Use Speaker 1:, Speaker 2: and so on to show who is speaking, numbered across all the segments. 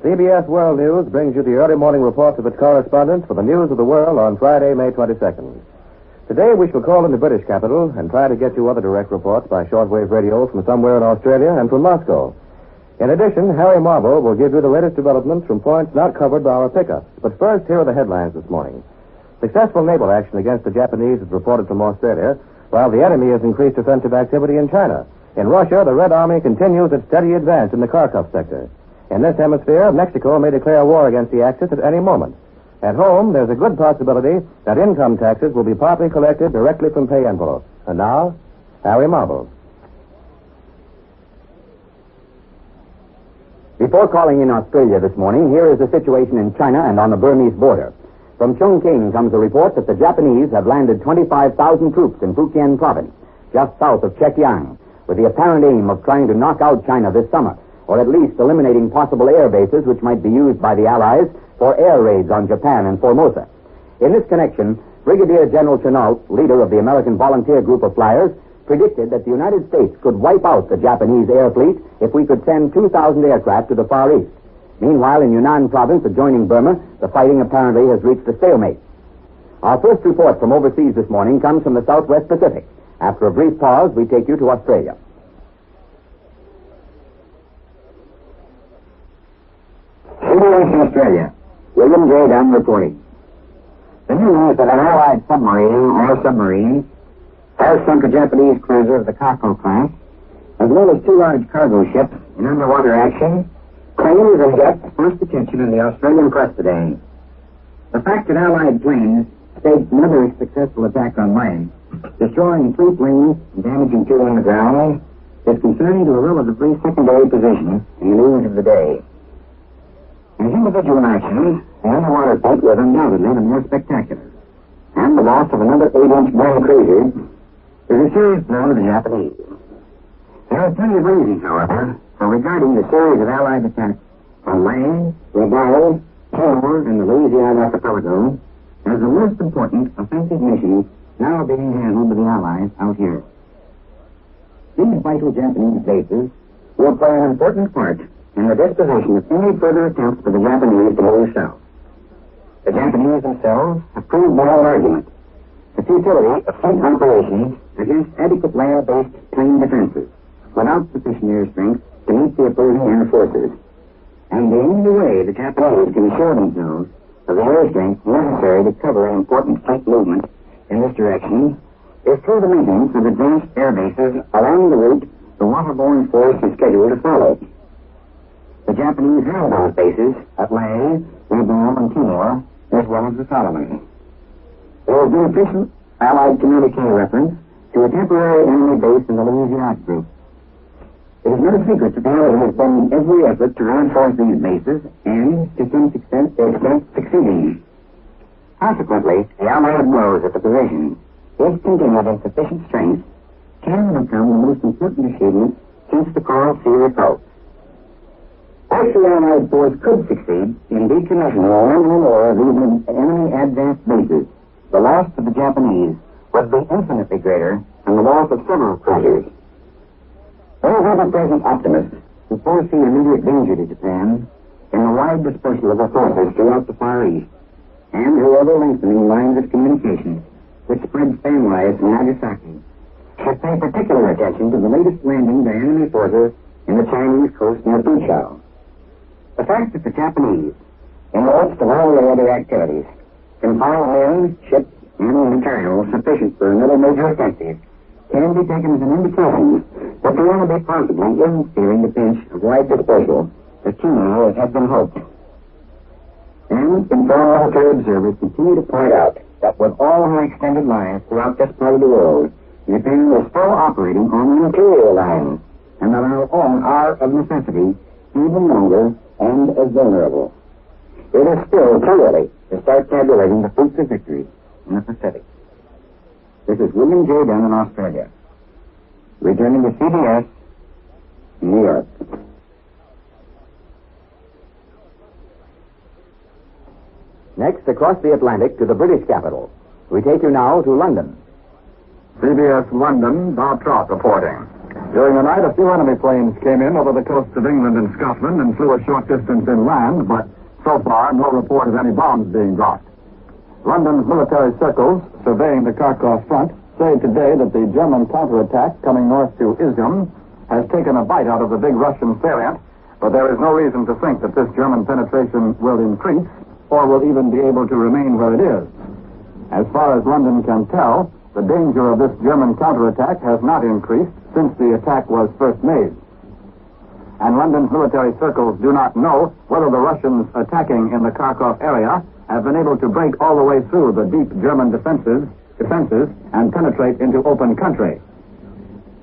Speaker 1: CBS World News brings you the early morning reports of its correspondents for the news of the world on Friday, May 22nd. Today we shall call in the British capital and try to get you other direct reports by shortwave radio from somewhere in Australia and from Moscow. In addition, Harry Marble will give you the latest developments from points not covered by our pickups. But first, here are the headlines this morning. Successful naval action against the Japanese is reported from Australia, while the enemy has increased offensive activity in China. In Russia, the Red Army continues its steady advance in the Kharkov sector. In this hemisphere, Mexico may declare war against the Axis at any moment. At home, there's a good possibility that income taxes will be partly collected directly from pay envelopes. And now, Harry Marble.
Speaker 2: Before calling in Australia this morning, here is the situation in China and on the Burmese border. From Chongqing comes a report that the Japanese have landed 25,000 troops in Fujian province, just south of Chekiang, with the apparent aim of trying to knock out China this summer, or at least eliminating possible air bases which might be used by the Allies for air raids on Japan and Formosa. In this connection, Brigadier General Chenault, leader of the American Volunteer Group of Flyers, predicted that the United States could wipe out the Japanese air fleet if we could send 2,000 aircraft to the Far East. Meanwhile, in Yunnan province adjoining Burma, the fighting apparently has reached a stalemate. Our first report from overseas this morning comes from the Southwest Pacific. After a brief pause, we take you to Australia. CBS Australia. William J. Dunn reporting. The news that an Allied submarine or submarines has sunk a Japanese cruiser of the Kako class, as well as 2 large cargo ships in underwater action, claims and gets first attention in the Australian press today. The fact that Allied planes staged another successful attack on land, destroying 3 planes and damaging 2 on the ground, is concerning to a relatively secondary position in the news of the day. As individual action, the underwater fight was undoubtedly the more spectacular, and the loss of another 8-inch bomb cruiser is a serious blow to the Japanese. There are plenty of reasons, however, for regarding the series of Allied attacks on land, Rabaul, Timor, and the Louisiana archipelago as the most important offensive mission now being handled by the Allies out here. These vital Japanese bases will play an important part in the disposition of any further attempts for the Japanese to move south. The Japanese themselves have proved by all argument the futility of fleet operations against adequate land-based plain defenses without sufficient air strength to meet the opposing air forces. And the only way the Japanese can assure themselves of the air strength necessary to cover an important fleet movement in this direction is through the maintenance of advanced air bases along the route the waterborne force is scheduled to follow. The Japanese have those bases at Lae, Rabaul, and Timor, as well as the Solomons. There has been official Allied communique reference to a temporary enemy base in the Louisiana group. It is no secret that the Allies have done every effort to reinforce these bases and, to some extent, succeeding. Consequently, the Allied blows at the position, if continued in sufficient strength, can become the most important achievement since the Coral Sea repulse. If the Allied force could succeed in decommissioning one or more of these enemy advanced bases, the loss of the Japanese would be infinitely greater than the loss of several cruisers. Those ever-present optimists who foresee immediate danger to Japan in the wide dispersal of the forces throughout the Far East, and who are lengthening lines of communication which spread fanwise from Nagasaki, should pay particular attention to the latest landing by enemy forces in the Chinese coast near Fuzhou. The fact that the Japanese, in the midst of all their other activities, can find men, ships, and materials sufficient for another major offensive can be taken as an indication that the enemy possibly isn't fearing the pinch of wide dispersal as keenly as had been hoped. And informed military observers continue to point out that with all her extended lines throughout this part of the world, Japan is still operating on the interior lines, and that our own are, of necessity, even longer and as vulnerable. It is still too early to start tabulating the fruits of victory in the Pacific. This is William J. Dunn in Australia, returning to CBS in New York.
Speaker 1: Next, across the Atlantic to the British capital. We take you now to London.
Speaker 3: CBS London, Bob Trott reporting. During the night, a few enemy planes came in over the coasts of England and Scotland and flew a short distance inland, but so far, no report of any bombs being dropped. London's military circles, surveying the Kharkov front, say today that the German counterattack coming north to Izum has taken a bite out of the big Russian salient, but there is no reason to think that this German penetration will increase or will even be able to remain where it is. As far as London can tell, the danger of this German counterattack has not increased since the attack was first made. And London's military circles do not know whether the Russians attacking in the Kharkov area have been able to break all the way through the deep German defenses and penetrate into open country.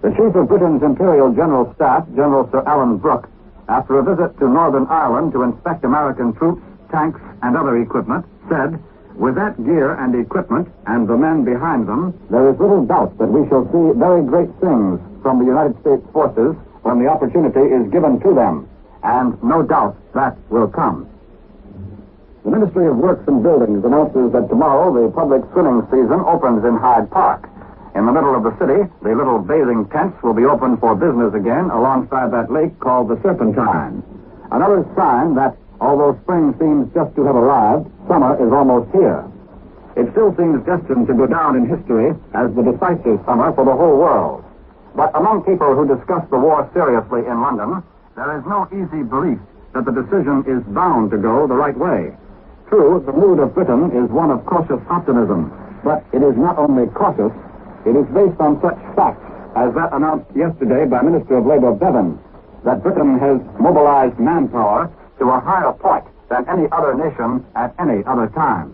Speaker 3: The Chief of Britain's Imperial General Staff, General Sir Alan Brooke, after a visit to Northern Ireland to inspect American troops, tanks, and other equipment, said, "With that gear and equipment and the men behind them, there is little doubt that we shall see very great things from the United States forces when the opportunity is given to them, and no doubt that will come." The Ministry of Works and Buildings announces that tomorrow the public swimming season opens in Hyde Park. In the middle of the city, the little bathing tents will be open for business again alongside that lake called the Serpentine. Another sign that, although spring seems just to have arrived, summer is almost here. It still seems destined to go down in history as the decisive summer for the whole world. But among people who discuss the war seriously in London, there is no easy belief that the decision is bound to go the right way. True, the mood of Britain is one of cautious optimism, but it is not only cautious, it is based on such facts as that announced yesterday by Minister of Labor Bevan, that Britain has mobilized manpower to a higher point than any other nation at any other time.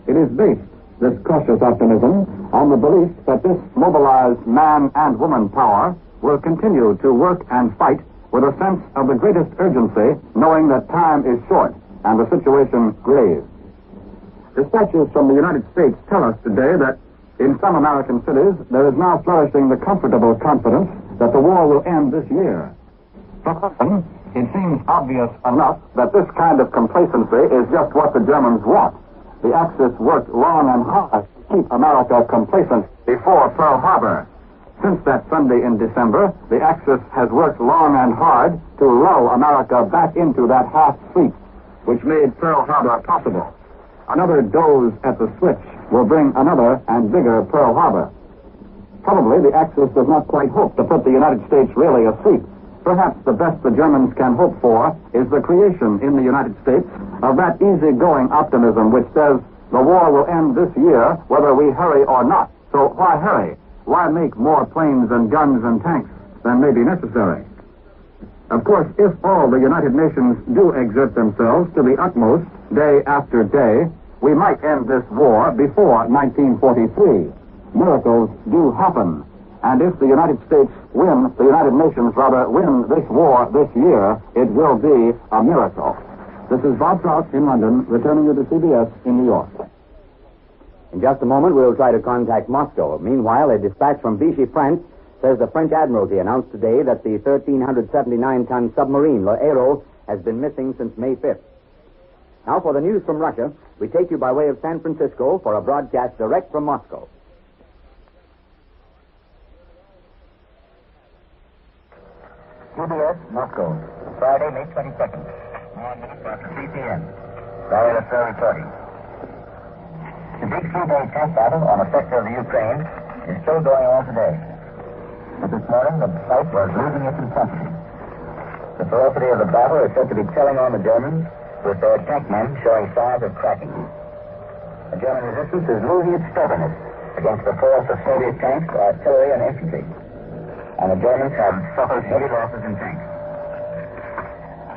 Speaker 3: It is based, this cautious optimism, on the belief that this mobilized man and woman power will continue to work and fight with a sense of the greatest urgency, knowing that time is short and the situation grave. Dispatches from the United States tell us today that in some American cities there is now flourishing the comfortable confidence that the war will end this year. For London, it seems obvious enough that this kind of complacency is just what the Germans want. The Axis worked long and hard to keep America complacent before Pearl Harbor. Since that Sunday in December, the Axis has worked long and hard to lull America back into that half-sleep which made Pearl Harbor possible. Another doze at the switch will bring another and bigger Pearl Harbor. Probably the Axis does not quite hope to put the United States really asleep. Perhaps the best the Germans can hope for is the creation in the United States of that easygoing optimism which says the war will end this year whether we hurry or not. So why hurry? Why make more planes and guns and tanks than may be necessary? Of course, if all the United Nations do exert themselves to the utmost, day after day, we might end this war before 1943. Miracles do happen. And if the United Nations win this war this year, it will be a miracle. This is Bob Trout in London, returning you to CBS in New York.
Speaker 1: In just a moment, we'll try to contact Moscow. Meanwhile, a dispatch from Vichy, France, says the French Admiralty announced today that the 1,379-ton submarine L'Hérault has been missing since May 5th. Now, for the news from Russia, we take you by way of San Francisco for a broadcast direct from Moscow.
Speaker 2: CBS, Moscow, Friday, May 22nd, 9 minutes after 3 p.m. Various reporting. The big three-day tank battle on a sector of the Ukraine is still going on today. But this morning, the fight was losing its intensity. The ferocity of the battle is said to be telling on the Germans, with their tank men showing signs of cracking. The German resistance is losing its stubbornness against the force of Soviet tanks, artillery, and infantry. And the Germans have suffered heavy losses in tanks.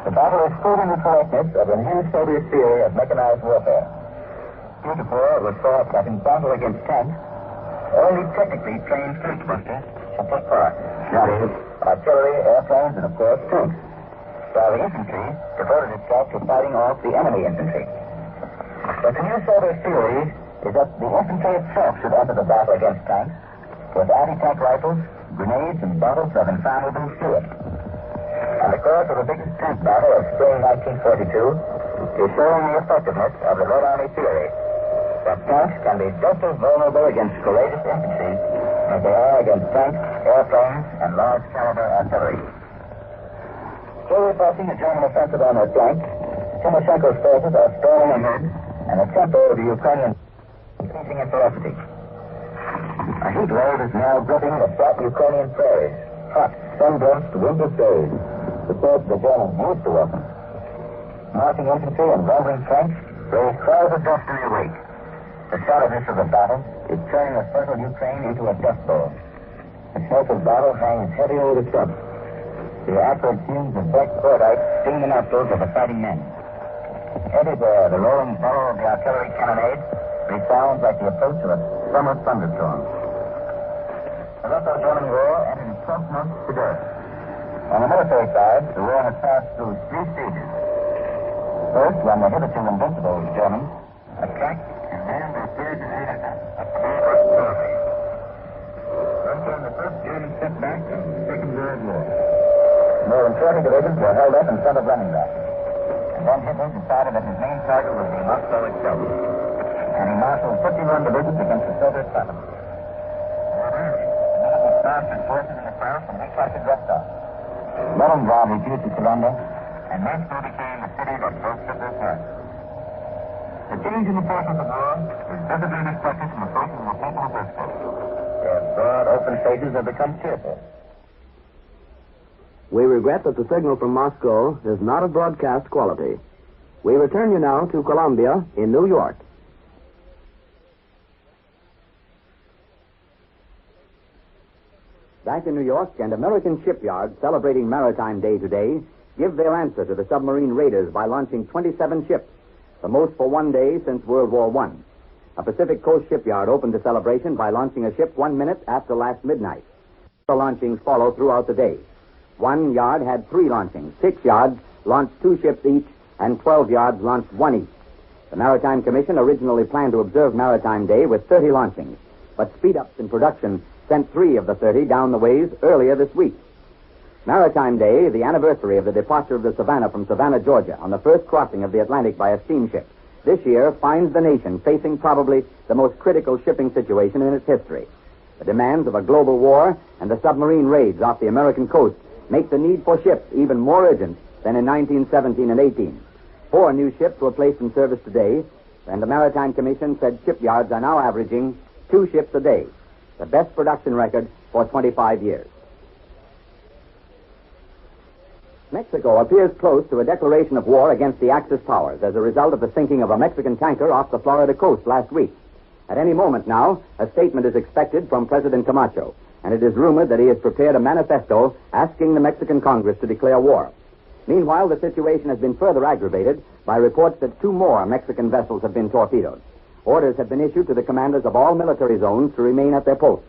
Speaker 2: The battle is proving the correctness of the new Soviet theory of mechanized warfare. Heretofore, it was thought that in battle against tanks, only technically trained fastbusters should take part. That is, artillery, airplanes, and of course, tanks. While the infantry devoted itself to fighting off the enemy infantry. But the new Soviet theory is that the infantry itself should enter the battle against tanks with anti-tank rifles, grenades, and bottles of inflammable fluid. And the course of the biggest tank battle of spring 1942 is showing the effectiveness of the Red Army theory that tanks can be just as vulnerable against courageous infantry as they are against tanks, airplanes, and large caliber artillery. Still repulsing the German offensive on their flank, Timoshenko's forces are storming ahead, and the tempo of the Ukrainian increasing in ferocity. A heat wave is now gripping the flat Ukrainian prairies, hot, sun-drenched, windless days, the birds the Germans used to welcome. Marching infantry and rumbling tanks raise clouds of dust in their wake. The solidness of the battle is turning the fertile Ukraine into a dust bowl. The smoke of battle hangs heavy over the trucks. The acrid fumes of black cordite sting the nostrils of the fighting men. Everywhere, the rolling bellow of the artillery cannonade resounds like the approach of a summer thunderstorm. The Russo-German War entered its 12th month today. On the military side, the war has passed through 3 stages. First, when the hitherto invincible Germans attacked and then were feared to aid a first military. Then came the first German setback of the Second World War. More than 40 divisions were held up in front of Leningrad. And then Hitler decided that his main target would be Moscow itself. And he marshaled 51 divisions against the Soviet settlements. However, the mastered forces in the south and recaptured Rostov. Leningrad refused to surrender, and Moscow became the city that broke Hitler's heart. The change in the course of the war is visibly reflected in the faces of the people of Moscow. Their broad, open faces have become cheerful.
Speaker 4: We regret that the signal from Moscow is not of broadcast quality. We return you now to Columbia in New York. Back in New York, and American shipyards celebrating Maritime Day today give their answer to the submarine raiders by launching 27 ships, the most for one day since World War I. A Pacific Coast shipyard opened the celebration by launching a ship 1 minute after last midnight. The launchings follow throughout the day. One yard had 3 launchings. 6 yards launched 2 ships each, and 12 yards launched 1 each. The Maritime Commission originally planned to observe Maritime Day with 30 launchings, but speed-ups in production sent 3 of the 30 down the ways earlier this week. Maritime Day, the anniversary of the departure of the Savannah from Savannah, Georgia, on the first crossing of the Atlantic by a steamship, this year finds the nation facing probably the most critical shipping situation in its history. The demands of a global war and the submarine raids off the American coast make the need for ships even more urgent than in 1917 and 18. 4 new ships were placed in service today, and the Maritime Commission said shipyards are now averaging 2 ships a day, the best production record for 25 years. Mexico appears close to a declaration of war against the Axis powers as a result of the sinking of a Mexican tanker off the Florida coast last week. At any moment now, a statement is expected from President Camacho, and it is rumored that he has prepared a manifesto asking the Mexican Congress to declare war. Meanwhile, the situation has been further aggravated by reports that 2 more Mexican vessels have been torpedoed. Orders have been issued to the commanders of all military zones to remain at their posts.